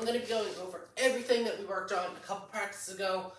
I'm going to be going over everything that we worked on a couple practices ago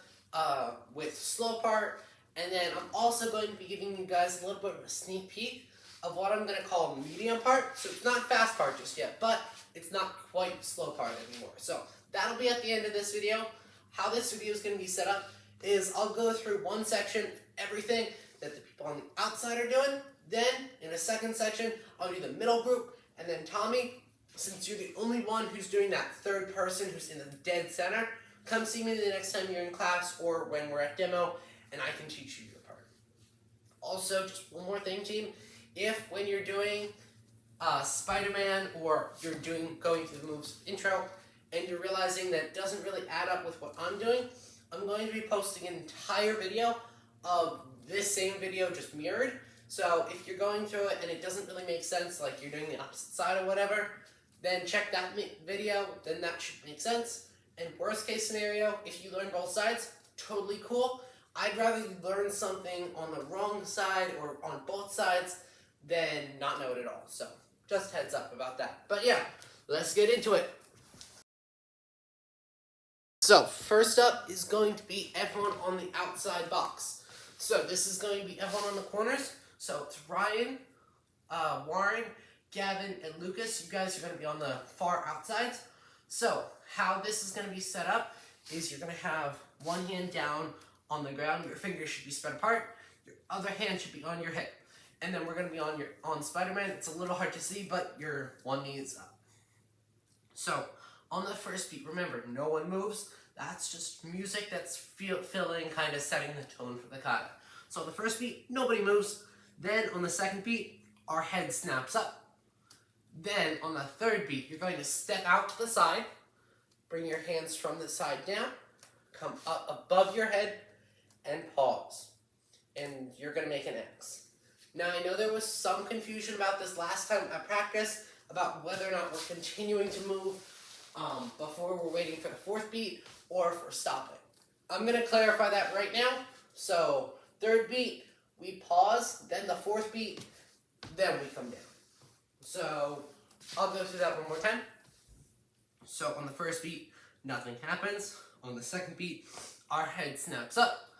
with slow part, and then I'm also going to be giving you guys a little bit of a sneak peek of what I'm going to call medium part. So it's not fast part just yet, but it's not quite slow part anymore. So that'll be at the end of this video. How this video is going to be set up is I'll go through one section, everything that the people on the outside are doing. Then in a second section, I'll do the middle group, and then Tommy, since you're the only one who's doing that third person who's in the dead center, come see me the next time you're in class or when we're at demo, and I can teach you your part. Also, just one more thing, team. If when you're doing Spider-Man or you're going through the moves intro and you're realizing that it doesn't really add up with what I'm doing, I'm going to be posting an entire video of this same video just mirrored. So if you're going through it and it doesn't really make sense, like you're doing the opposite side or whatever, then check that video, then that should make sense. And worst case scenario, if you learn both sides, totally cool. I'd rather you learn something on the wrong side or on both sides than not know it at all. So just heads up about that. But yeah, let's get into it. So first up is going to be everyone on the outside box. So this is going to be everyone on the corners. So it's Ryan, Warren, Gavin, and Lucas. You guys are going to be on the far outsides. So how this is going to be set up is you're going to have one hand down on the ground. Your fingers should be spread apart. Your other hand should be on your hip. And then we're going to be on Spider-Man. It's a little hard to see, but your one knee is up. So on the first beat, remember, no one moves. That's just music that's filling, kind of setting the tone for the kata. So on the first beat, nobody moves. Then on the second beat, our head snaps up. Then on the third beat, you're going to step out to the side, bring your hands from the side down, come up above your head, and pause. And you're going to make an X. Now I know there was some confusion about this last time at practice about whether or not we're continuing to move before we're waiting for the fourth beat or if we're stopping. I'm going to clarify that right now. So third beat, we pause, then the fourth beat, then we come down. So I'll go through that one more time. So on the first beat, nothing happens. On the second beat, our head snaps up.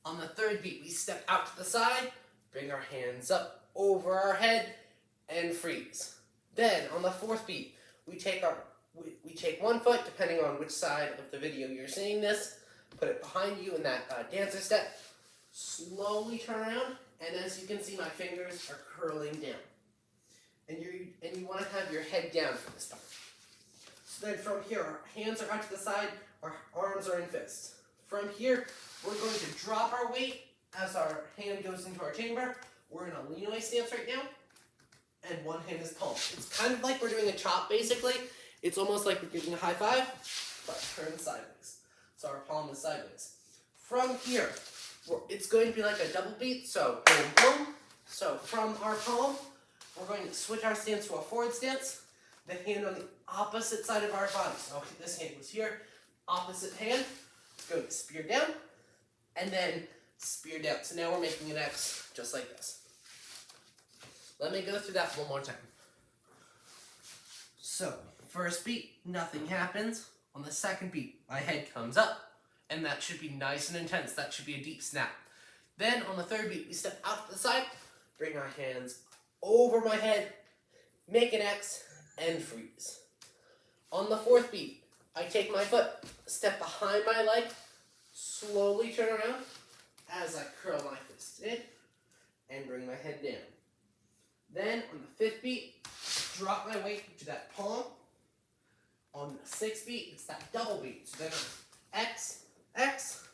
On the third beat, we step out to the side, bring our hands up over our head, and freeze. Then on the fourth beat, we take one foot, depending on which side of the video you're seeing this, put it behind you in that dancer step, slowly turn around, and as you can see, my fingers are curling down. And you want to have your head down for this part. So then from here, our hands are out to the side, our arms are in fists. From here, we're going to drop our weight as our hand goes into our chamber. We're in a lean away stance right now, and one hand is palm. It's kind of like we're doing a chop, basically. It's almost like we're giving a high five, but turned sideways. So our palm is sideways. From here, it's going to be like a double beat, so boom, boom. So from our palm, we're going to switch our stance to a forward stance. The hand on the opposite side of our body. So this hand was here. Opposite hand is going to spear down, and then spear down. So now we're making an X just like this. Let me go through that one more time. So first beat, nothing happens. On the second beat, my head comes up, and that should be nice and intense. That should be a deep snap. Then on the third beat, we step out to the side, bring our hands over my head, make an X, and freeze. On the fourth beat, I take my foot, step behind my leg, slowly turn around as I curl my fist in, and bring my head down. Then on the fifth beat, drop my weight to that palm. On the sixth beat, it's that double beat. So then X, X.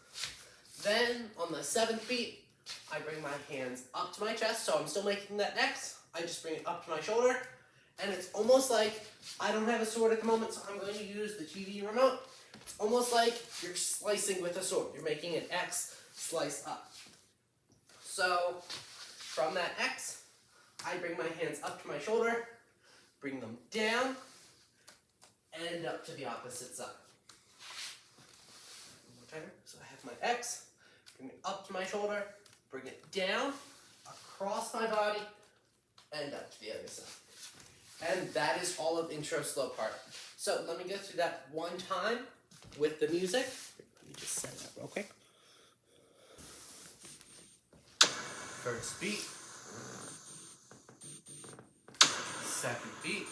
Then on the seventh beat, I bring my hands up to my chest, so I'm still making that X. I just bring it up to my shoulder, and it's almost like I don't have a sword at the moment, so I'm going to use the TV remote. It's almost like you're slicing with a sword. You're making an X slice up. So from that X, I bring my hands up to my shoulder, bring them down, and up to the opposite side. One more time. So I have my X, bring it up to my shoulder, bring it down, across my body, and up to the other side. And that is all of intro slow part. So let me go through that one time with the music. Let me just set it up real quick. First beat. Second beat.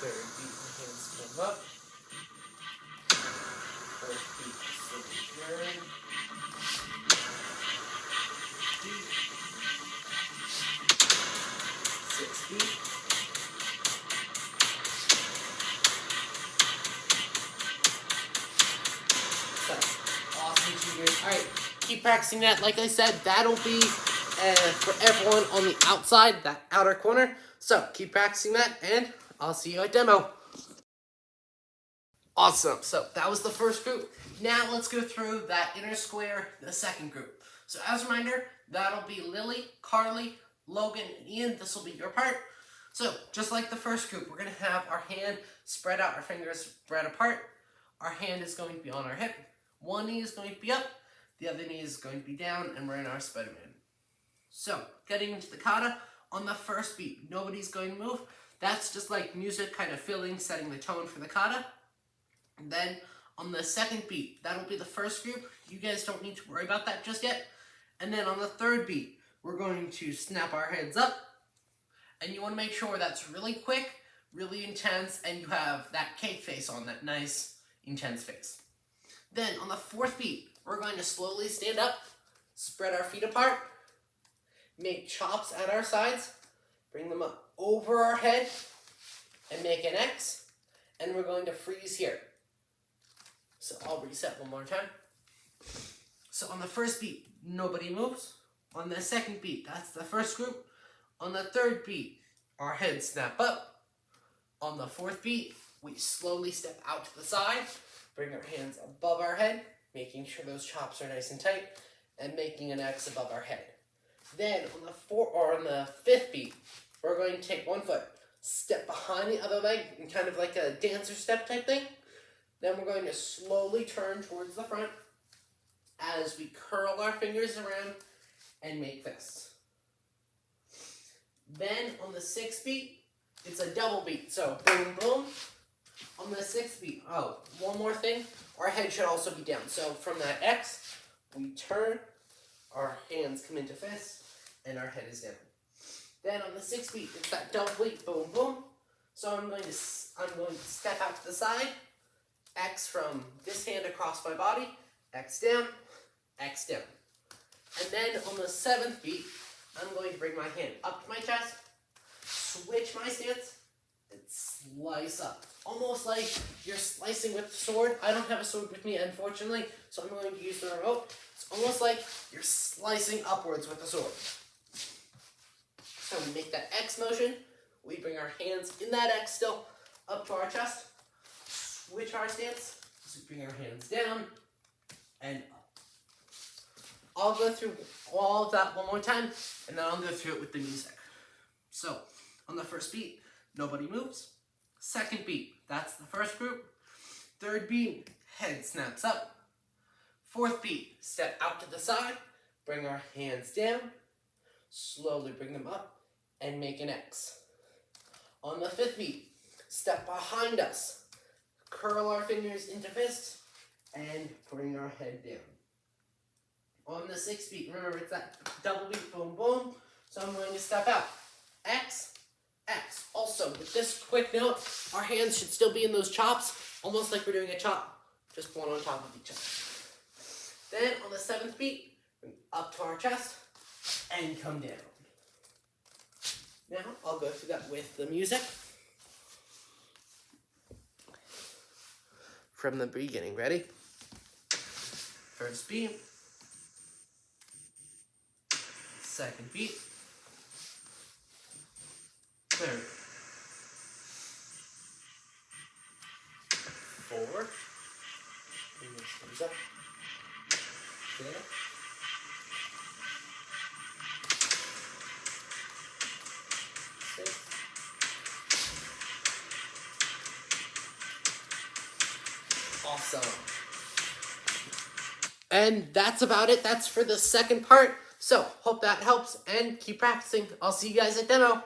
Third beat, my hands come up. Fourth beat, slowly turn. Beat. Sixth beat. So, awesome, cheaters. Alright, keep practicing that. Like I said, that'll be for everyone on the outside, that outer corner. So, keep practicing that, and I'll see you at demo. Awesome. So, that was the first group. Now, let's go through that inner square, the second group. So, as a reminder, that'll be Lily, Carly, Logan, and Ian. This will be your part. So, just like the first group, we're going to have our hand spread out, our fingers spread apart. Our hand is going to be on our hip. One knee is going to be up, the other knee is going to be down, and we're in our Spider-Man. So, getting into the kata, on the first beat, nobody's going to move. That's just like music kind of filling, setting the tone for the kata. And then, on the second beat, that'll be the first group. You guys don't need to worry about that just yet. And then on the third beat, we're going to snap our heads up. And you want to make sure that's really quick, really intense, and you have that cake face on, that nice, intense face. Then, on the fourth beat, we're going to slowly stand up, spread our feet apart, make chops at our sides, bring them up over our head, and make an X, and we're going to freeze here. So I'll reset one more time. So on the first beat, nobody moves. On the second beat, that's the first group. On the third beat, our heads snap up. On the fourth beat, we slowly step out to the side, bring our hands above our head, making sure those chops are nice and tight, and making an X above our head. Then on the fifth beat, we're going to take one foot, step behind the other leg, in kind of like a dancer step type thing. Then we're going to slowly turn towards the front as we curl our fingers around and make fists. Then on the sixth beat, it's a double beat. So boom, boom. On the sixth beat, one more thing. Our head should also be down. So from that X, we turn, our hands come into fists, and our head is down. Then on the sixth beat, it's that double beat, boom, boom. So I'm going to step out to the side, X from this hand across my body, X down, X down. And then on the seventh beat, I'm going to bring my hand up to my chest, switch my stance, and slice up. Almost like you're slicing with a sword. I don't have a sword with me, unfortunately, so I'm going to use the remote. It's almost like you're slicing upwards with a sword. So we make that X motion. We bring our hands in that X still up to our chest. Switch our stance. So we bring our hands down and up. I'll go through all of that one more time, and then I'll go through it with the music. So, on the first beat, nobody moves. Second beat, that's the first group. Third beat, head snaps up. Fourth beat, step out to the side, bring our hands down, slowly bring them up, and make an X. On the fifth beat, step behind us, curl our fingers into fists, and bring our head down. On the sixth beat, remember it's that double beat, boom, boom. So I'm going to step out. X, X. Also, with this quick note, our hands should still be in those chops, almost like we're doing a chop, just one on top of each other. Then on the seventh beat, bring up to our chest and come down. Now I'll go through that with the music. From the beginning, ready? First beat. Second beat. Third. Four. Fingers up. Fifth. Sixth. Awesome. And that's about it. That's for the second part. So, hope that helps, and keep practicing. I'll see you guys at demo.